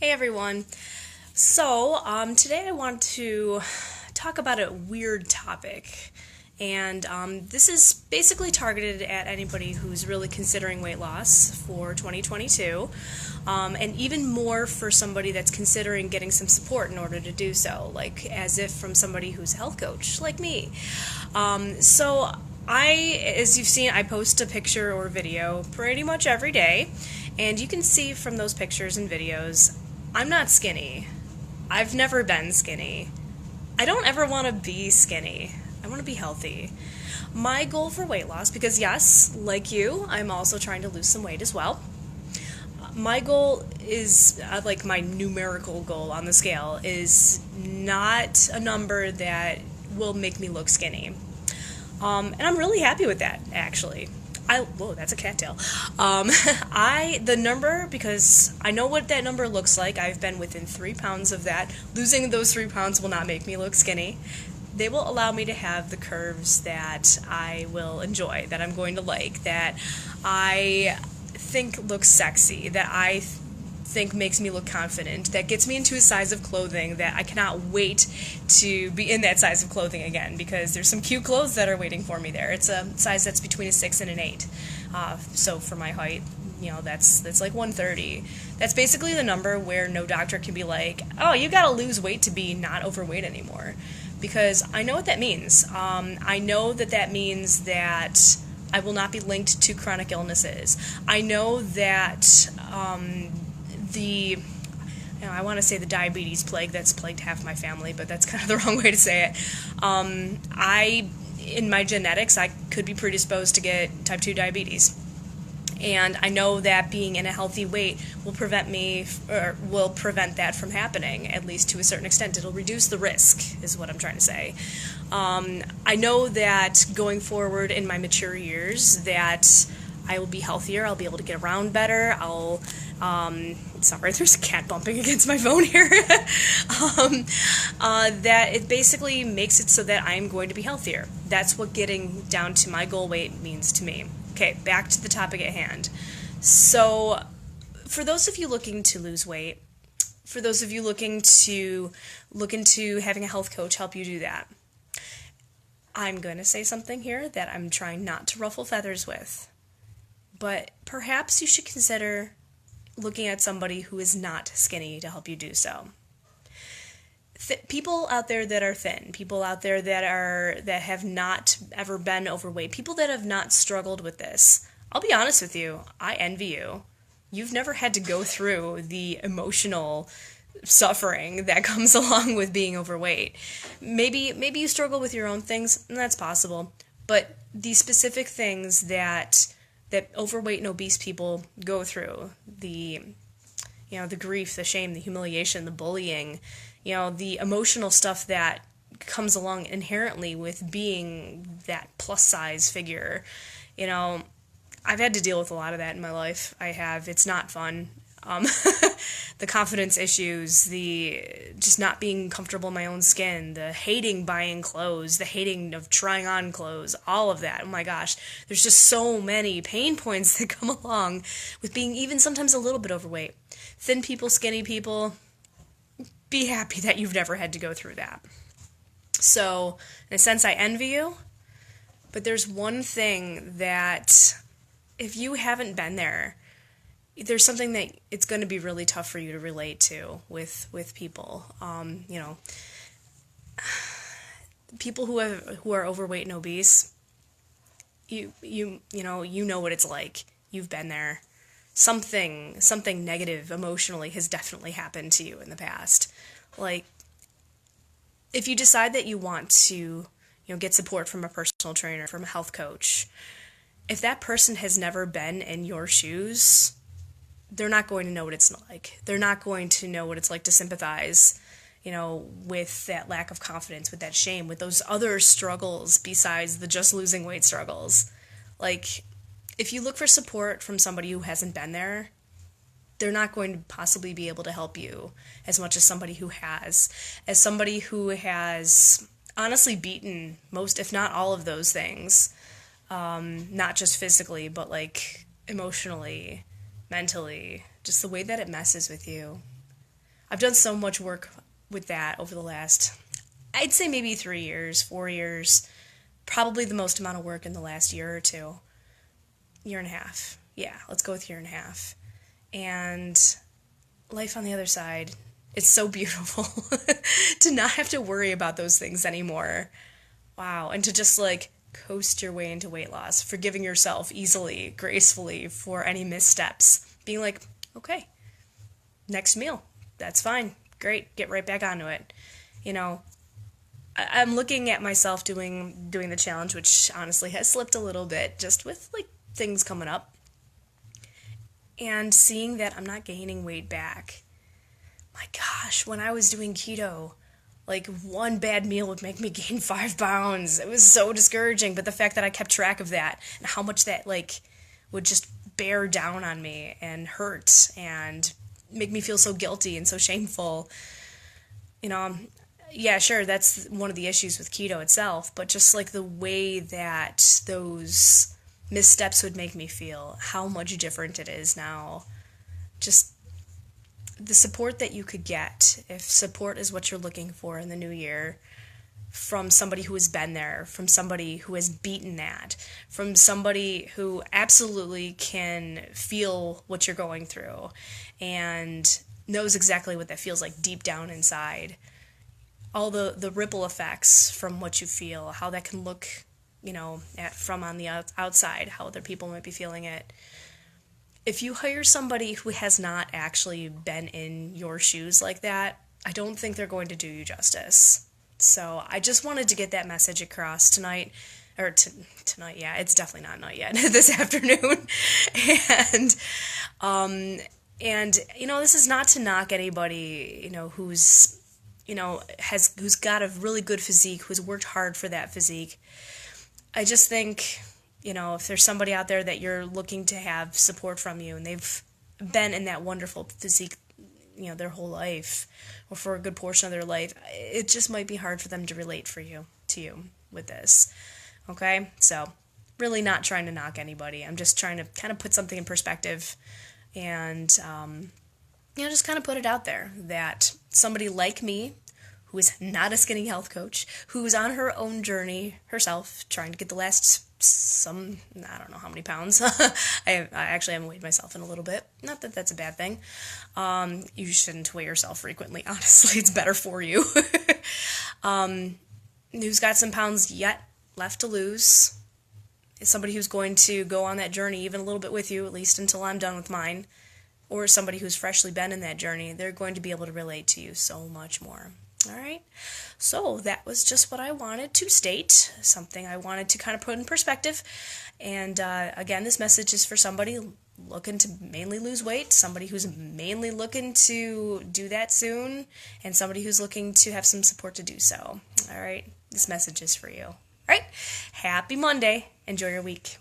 Hey everyone. Today I want to talk about a weird topic. And this is basically targeted at anybody who's really considering weight loss for 2022, and even more for somebody that's considering getting some support in order to do so, like as if from somebody who's a health coach, like me. As you've seen, I post a picture or video pretty much every day, and you can see from those pictures and videos, I'm not skinny. I've never been skinny. I don't ever want to be skinny. I want to be healthy. My goal for weight loss, because yes, like you, I'm also trying to lose some weight as well. My goal is, like my numerical goal on the scale, is not a number that will make me look skinny. And I'm really happy with that, actually. Whoa, that's a cattail. The number, because I know what that number looks like. I've been within 3 pounds of that. Losing those 3 pounds will not make me look skinny. They will allow me to have the curves that I will enjoy, that I'm going to like, that I think looks sexy, that I think makes me look confident, that gets me into a size of clothing that I cannot wait to be in that size of clothing again, because there's some cute clothes that are waiting for me there. It's a size that's between a 6 and an 8. So for my height, that's like 130. That's basically the number where no doctor can be like, oh, you gotta lose weight to be not overweight anymore. Because I know what that means. I know that means that I will not be linked to chronic illnesses. I know that I want to say the diabetes plague that's plagued half my family, but that's kind of the wrong way to say it. In my genetics, I could be predisposed to get type 2 diabetes. And I know that being in a healthy weight will prevent that from happening, at least to a certain extent. It'll reduce the risk, is what I'm trying to say. I know that going forward in my mature years that I will be healthier, I'll be able to get around better, sorry, there's a cat bumping against my phone here. That it basically makes it so that I'm going to be healthier. That's what getting down to my goal weight means to me. Okay, back to the topic at hand. So, for those of you looking to lose weight, for those of you look into having a health coach help you do that, I'm going to say something here that I'm trying not to ruffle feathers with. But perhaps you should consider looking at somebody who is not skinny to help you do so. People out there that are thin, people out there that have not ever been overweight, people that have not struggled with this. I'll be honest with you, I envy you. You've never had to go through the emotional suffering that comes along with being overweight. Maybe you struggle with your own things, and that's possible. But the specific things that overweight and obese people go through, the grief, the shame, the humiliation, the bullying, the emotional stuff that comes along inherently with being that plus size figure. I've had to deal with a lot of that in my life. I have. It's not fun. The confidence issues, the just not being comfortable in my own skin, the hating buying clothes, the hating of trying on clothes, all of that. Oh my gosh, there's just so many pain points that come along with being even sometimes a little bit overweight. Thin people, skinny people, be happy that you've never had to go through that. So, in a sense, I envy you, but there's one thing that if you haven't been there, there's something that it's going to be really tough for you to relate to with people. People who are overweight and obese. You know what it's like. You've been there. Something negative emotionally has definitely happened to you in the past. Like, if you decide that you want to, get support from a personal trainer, from a health coach, if that person has never been in your shoes, they're not going to know what it's like. They're not going to know what it's like to sympathize, with that lack of confidence, with that shame, with those other struggles besides the just losing weight struggles. Like, if you look for support from somebody who hasn't been there, they're not going to possibly be able to help you as much as somebody who has. As somebody who has honestly beaten most, if not all of those things, not just physically, but like emotionally, mentally, just the way that it messes with you. I've done so much work with that over the last, I'd say maybe 3 years, 4 years, probably the most amount of work in the last year or two. Year and a half. Yeah, let's go with year and a half. And life on the other side, it's so beautiful to not have to worry about those things anymore. Wow, and to just like coast your way into weight loss, forgiving yourself easily, gracefully for any missteps. Being like, okay, next meal, that's fine, great, get right back onto it. You know, I'm looking at myself doing the challenge, which honestly has slipped a little bit just with like things coming up, and seeing that I'm not gaining weight back. My gosh, when I was doing keto, like one bad meal would make me gain 5 pounds. It was so discouraging, but the fact that I kept track of that and how much that like would just bear down on me and hurt and make me feel so guilty and so shameful. You know, yeah, sure, that's one of the issues with keto itself, but just like the way that those missteps would make me feel, how much different it is now. Just the support that you could get, if support is what you're looking for in the new year, from somebody who has been there, from somebody who has beaten that, from somebody who absolutely can feel what you're going through and knows exactly what that feels like deep down inside. All the ripple effects from what you feel, how that can look, you know, from on the outside, how other people might be feeling it. If you hire somebody who has not actually been in your shoes like that, I don't think they're going to do you justice. So I just wanted to get that message across tonight, or tonight, yeah, it's definitely not night yet, this afternoon. And you know, this is not to knock anybody, you know, who's got a really good physique, who's worked hard for that physique. I just think, you know, if there's somebody out there that you're looking to have support from you and they've been in that wonderful physique, you know, their whole life or for a good portion of their life, it just might be hard for them to relate to you with this. Okay? So, really not trying to knock anybody. I'm just trying to kind of put something in perspective and, you know, just kind of put it out there that somebody like me, who is not a skinny health coach, who's on her own journey herself, trying to get the last I don't know how many pounds. I actually haven't weighed myself in a little bit. Not that that's a bad thing. You shouldn't weigh yourself frequently, honestly. It's better for you. Who's got some pounds yet left to lose. Is somebody who's going to go on that journey even a little bit with you, at least until I'm done with mine. Or somebody who's freshly been in that journey. They're going to be able to relate to you so much more. All right, so that was just what I wanted to state, something I wanted to kind of put in perspective. And again, this message is for somebody looking to mainly lose weight, somebody who's mainly looking to do that soon, and somebody who's looking to have some support to do so. All right, this message is for you. All right, happy Monday. Enjoy your week.